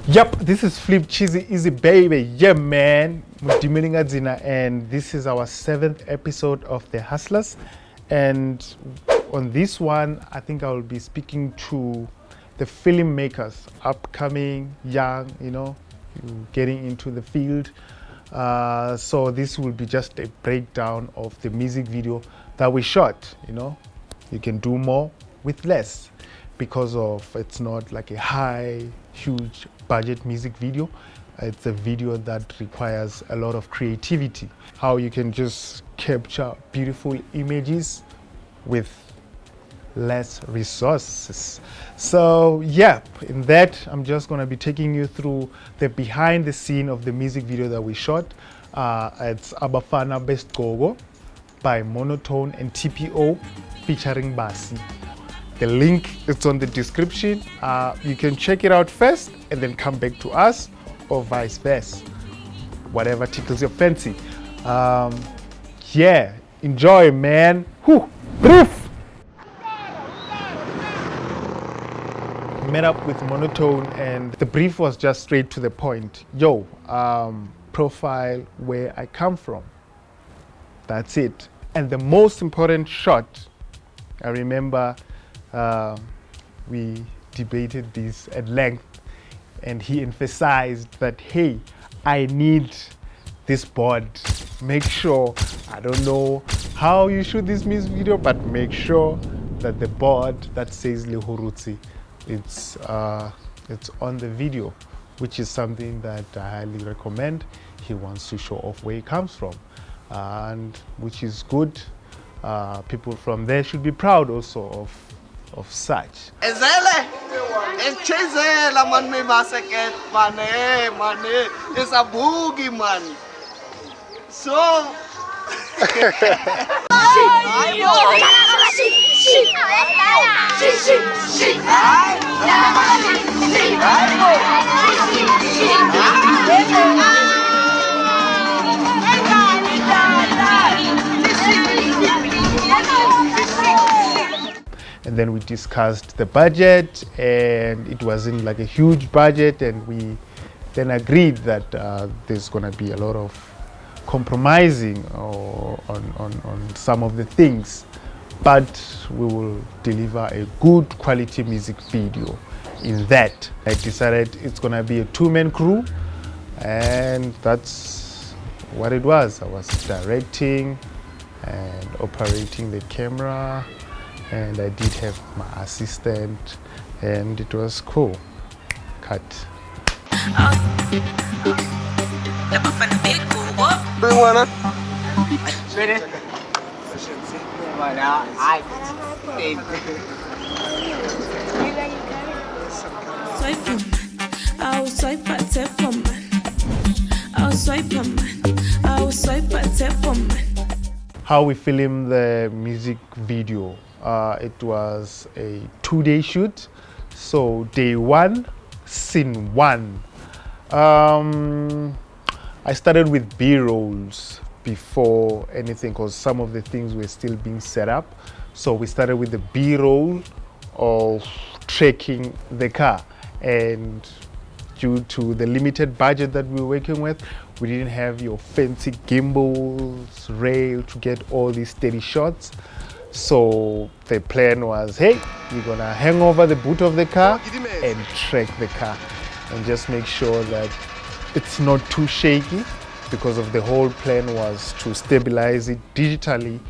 Yep, this is Flip Cheesy Easy Baby. Yeah, man. And this is our 7th episode of The Hustlers. And on this one, I think I will be speaking to the filmmakers, upcoming, young, getting into the field. So this will be just a breakdown of the music video that we shot. You can do more with less because of it's not like a high, huge budget music video. It's a video that requires a lot of creativity. How you can just capture beautiful images with less resources. So yeah, in that I'm just going to be taking you through the behind the scene of the music video that we shot. It's Abafana bes'gcoko by Monotone and TPO featuring Bassie. The link is on the description. You can check it out first and then come back to us, or vice versa, whatever tickles your fancy. Yeah, enjoy, man. Whew. Brief. Met up with Monotone and the brief was just straight to the point. Yo, profile where I come from. That's it. And the most important shot, I remember we debated this at length, and he emphasized that, hey, I need this board. Make sure, I don't know how you shoot this music video, but make sure that the board that says Lehurutshe, it's on the video, which is something that I highly recommend. He wants to show off where he comes from, and which is good. People from there should be proud also of such. Ezele, echezela man me massacre, money, it's a boogie man. So and then we discussed the budget, and it wasn't like a huge budget, and we then agreed that there's going to be a lot of compromising on some of the things, but we will deliver a good quality music video. In that, I decided it's going to be a two-man crew, and that's what it was. I was directing and operating the camera, and I did have my assistant, and it was cool. Cut. How we filmed the music video. It was a 2-day shoot. So day 1, scene 1. I started with B-rolls before anything, because some of the things were still being set up. So we started with the B-roll of trekking the car, and due to the limited budget that we were working with, we didn't have your fancy gimbals, rail to get all these steady shots. So the plan was, hey, we're gonna hang over the boot of the car and track the car and just make sure that it's not too shaky, because of the whole plan was to stabilize it digitally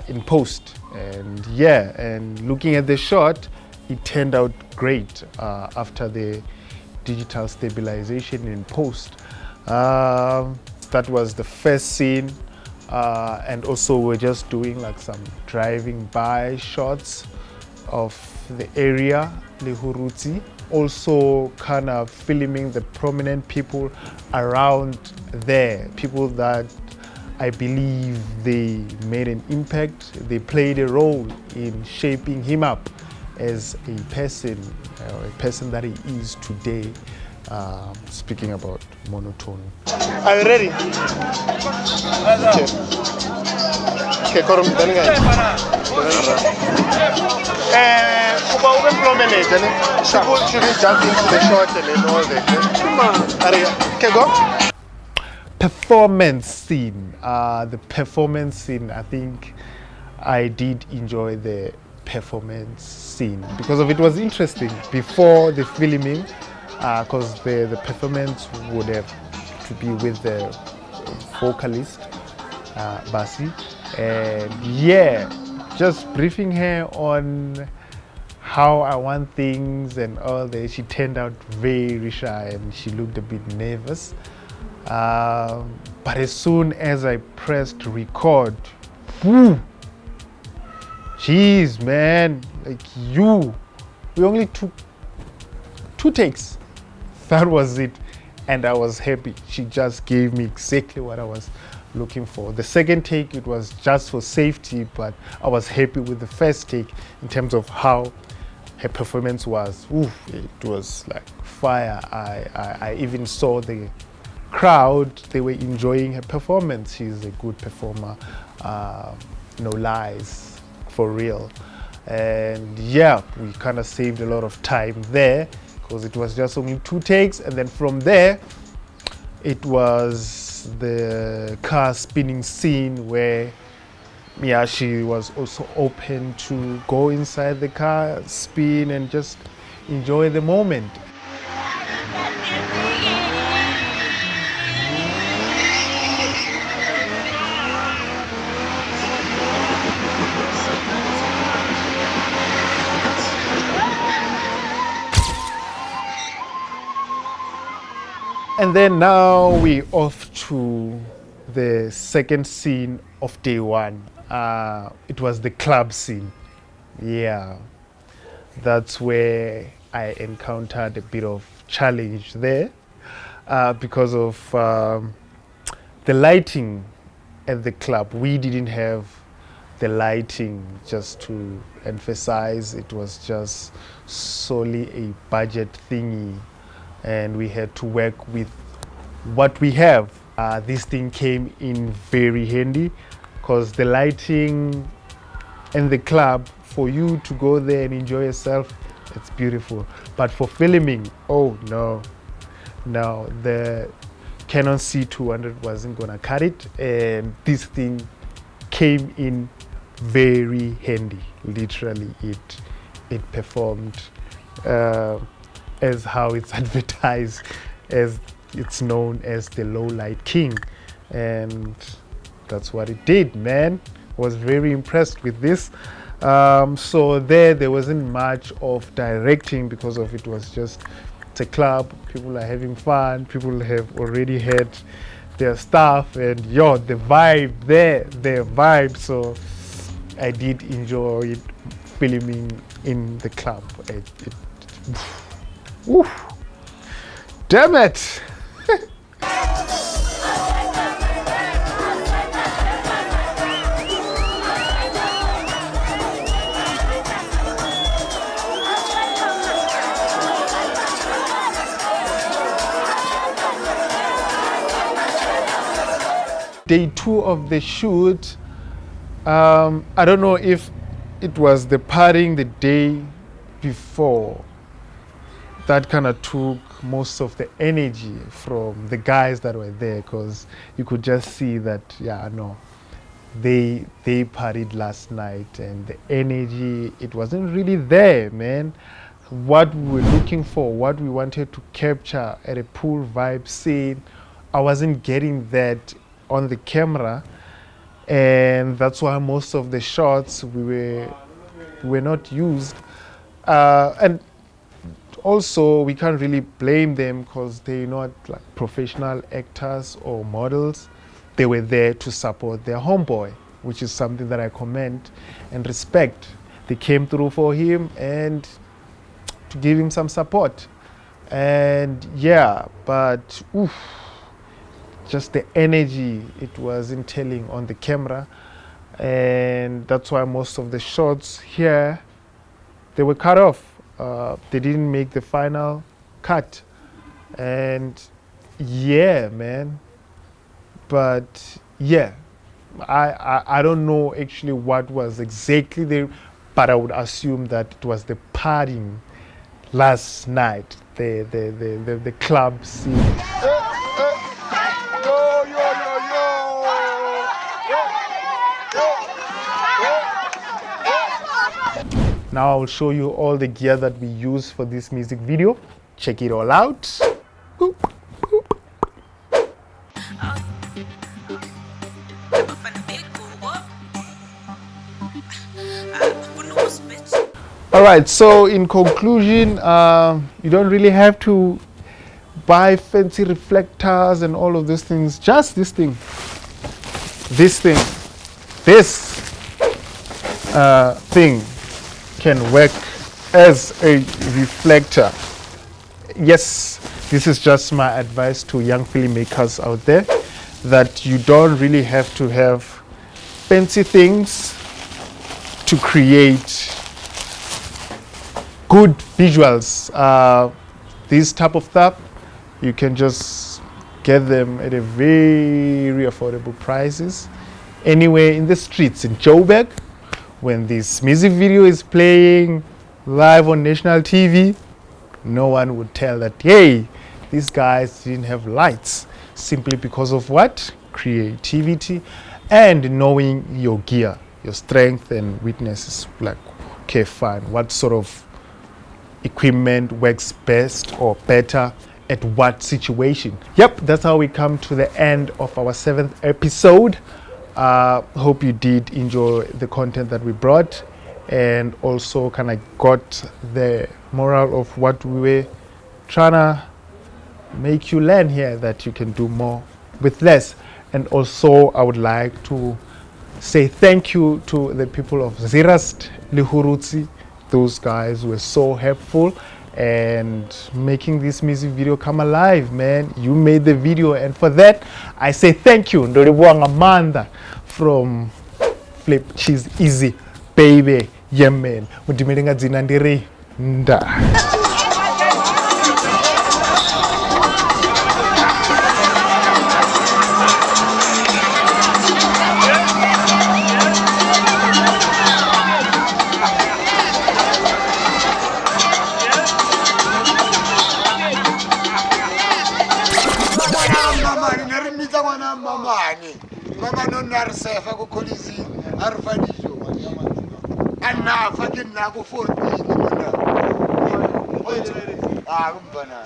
in post. And yeah, and looking at the shot, it turned out great after the digital stabilization in post. That was the first scene. And also we're just doing like some driving by shots of the area, Lehurutshe. Also kind of filming the prominent people around there, people that I believe they made an impact. They played a role in shaping him up as a person that he is today. Speaking about Monotone. Are you ready? Okay, Should we jump into the shot and then all that? Come on. Okay, go. Performance scene. The performance scene, I think I did enjoy the performance scene because of it was interesting before the filming, because the performance would have to be with the vocalist, Bassie, and yeah, just briefing her on how I want things and all that. She turned out very shy and she looked a bit nervous. But as soon as I pressed record, whoo, jeez, man, like we only took 2 takes. That was it. And I was happy. She just gave me exactly what I was looking for. The second take, it was just for safety, but I was happy with the first take in terms of how her performance was. Ooh, it was like fire. I even saw the crowd, they were enjoying her performance. She's a good performer, no lies, for real. And yeah, we kind of saved a lot of time there because it was just only 2 takes, and then from there it was the car spinning scene where she was also open to go inside the car, spin, and just enjoy the moment. And then now we off to the second scene of day 1. It was the club scene. Yeah, that's where I encountered a bit of challenge there because of the lighting at the club. We didn't have the lighting, just to emphasize. It was just solely a budget thingy, and we had to work with what we have. This thing came in very handy because the lighting in the club, for you to go there and enjoy yourself, it's beautiful. But for filming, oh no, the Canon C200 wasn't gonna cut it, and this thing came in very handy. Literally, it performed as how it's advertised, as it's known as the low light king, and that's what it did, man. I was very impressed with this. So there wasn't much of directing because of it was just, it's a club, people are having fun, people have already had their stuff, and the vibe there, their vibe. So I did enjoy it, filming in the club. Oof, damn it. Day 2 of the shoot, I don't know if it was the partying the day before that kind of took most of the energy from the guys that were there, because you could just see that, they partied last night and the energy, it wasn't really there, man. What we were looking for, what we wanted to capture at a pool vibe scene, I wasn't getting that on the camera, and that's why most of the shots were not used. And also, we can't really blame them because they're not like professional actors or models. They were there to support their homeboy, which is something that I commend and respect. They came through for him and to give him some support. And but just the energy, it wasn't telling on the camera, and that's why most of the shots here, they were cut off. They didn't make the final cut, and man. But I don't know actually what was exactly the but I would assume that it was the partying last night, the club scene. Now I will show you all the gear that we use for this music video. Check it all out. Alright, so in conclusion, you don't really have to buy fancy reflectors and all of those things. Just this thing, this thing can work as a reflector. Yes, this is just my advice to young filmmakers out there, that you don't really have to have fancy things to create good visuals. This type of stuff, you can just get them at a very affordable prices anywhere in the streets in Joburg. When this music video is playing live on national TV, no one would tell that, hey, these guys didn't have lights, simply because of what? Creativity and knowing your gear, your strength and weaknesses. Like, okay, fine, what sort of equipment works best or better at what situation? Yep, that's how we come to the end of our 7th episode. Hope you did enjoy the content that we brought, and also kind of got the moral of what we were trying to make you learn here, that you can do more with less. And also I would like to say thank you to the people of Zeerust, Lehurutshe. Those guys were so helpful and making this music video come alive, man. You made the video, and for that I say thank you. Ndolibwanga Amanda from Flip Cheese Easy, baby. Yeah, man. Mudimelenga dzina ndiri nda. Mama non narsefa ko kolisi arfadijo anna fakin na ko 14 mona ah kumbana